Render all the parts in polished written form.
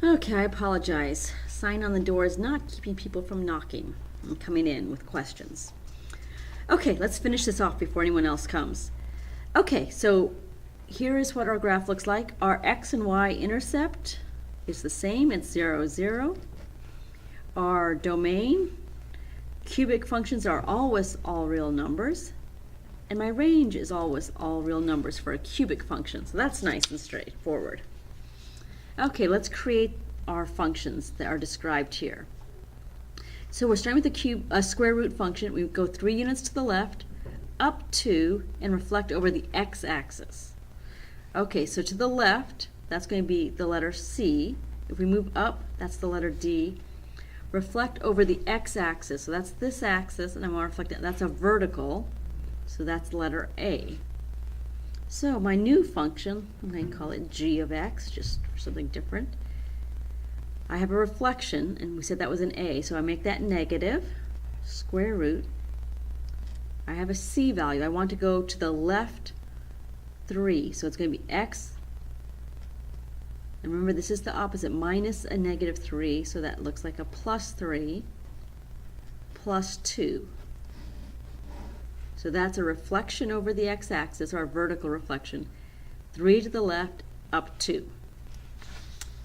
Okay, I apologize. Sign on the door is not keeping people from knocking and coming in with questions. Okay, let's finish this off before anyone else comes. Okay, so here is what our graph looks like. Our x and y intercept is the same, it's 0, 0. Our domain, cubic functions are always all real numbers, and my range is always all real numbers for a cubic function, so that's nice and straightforward. Okay, let's create our functions that are described here. So we're starting with a square root function. We go 3 units to the left, up 2, and reflect over the x-axis. Okay, so to the left, that's going to be the letter C. If we move up, that's the letter D. Reflect over the x-axis, so that's this axis, and I'm going to reflect it. That's a vertical, so that's letter A. So my new function, I'm going to call it g of x, just for something different. I have a reflection, and we said that was an a, so I make that negative, square root. I have a c value. I want to go to the left 3, so it's going to be x. And remember, this is the opposite, minus a negative 3, so that looks like a plus 3, plus 2. So that's a reflection over the x-axis, or a vertical reflection. 3 to the left, up 2.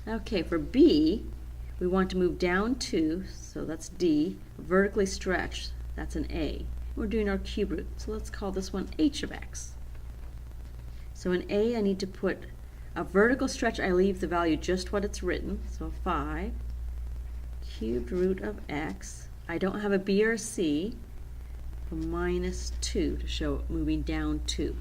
Okay, for B, we want to move down 2, so that's D. Vertically stretched, that's an A. We're doing our cube root, so let's call this one h of x. So in A, I need to put a vertical stretch. I leave the value just what it's written, so 5 cubed root of x. I don't have a B or a C. Minus 2 to show it moving down 2.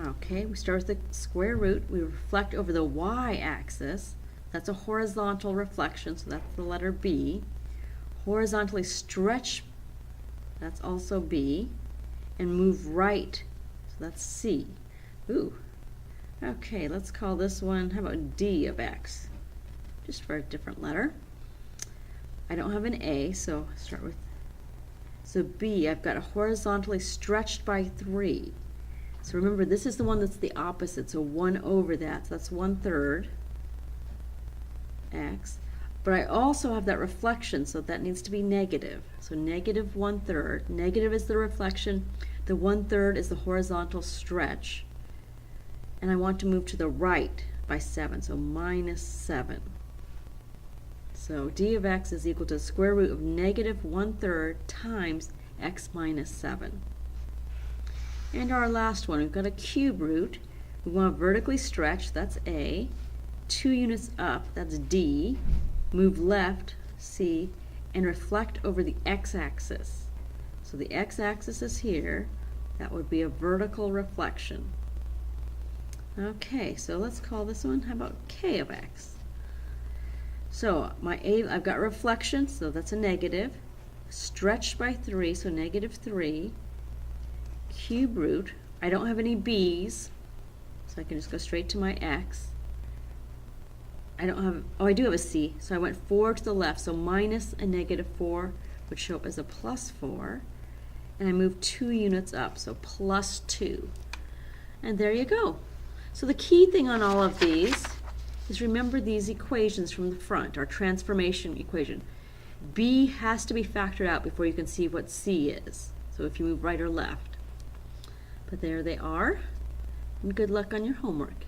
Okay, we start with the square root. We reflect over the y-axis. That's a horizontal reflection, so that's the letter B. Horizontally stretch, that's also B. And move right, so that's C. Ooh. Okay, let's call this one, how about D of x? Just for a different letter. I don't have an A, so start with, so B, I've got a horizontally stretched by 3. So remember, this is the one that's the opposite, so 1 over that, so that's 1/3 x. But I also have that reflection, so that needs to be negative. So negative 1/3. Negative is the reflection, the 1/3 is the horizontal stretch. And I want to move to the right by 7, so minus 7. So d of x is equal to the square root of negative 1/3 times x minus 7. And our last one, we've got a cube root. We want vertically stretch, that's A. 2 units up, that's D. Move left, C, and reflect over the x-axis. So the x-axis is here. That would be a vertical reflection. Okay, so let's call this one, how about k of x? So my A, I've got reflection, so that's a negative. Stretched by 3, so negative 3. Cube root. I don't have any b's, so I can just go straight to my x. I don't have, oh, I do have a c, so I went 4 to the left, so minus a negative 4 would show up as a plus 4. And I moved 2 units up, so plus 2. And there you go. So the key thing on all of these is remember these equations from the front, our transformation equation. B has to be factored out before you can see what C is. So if you move right or left. But there they are, and good luck on your homework.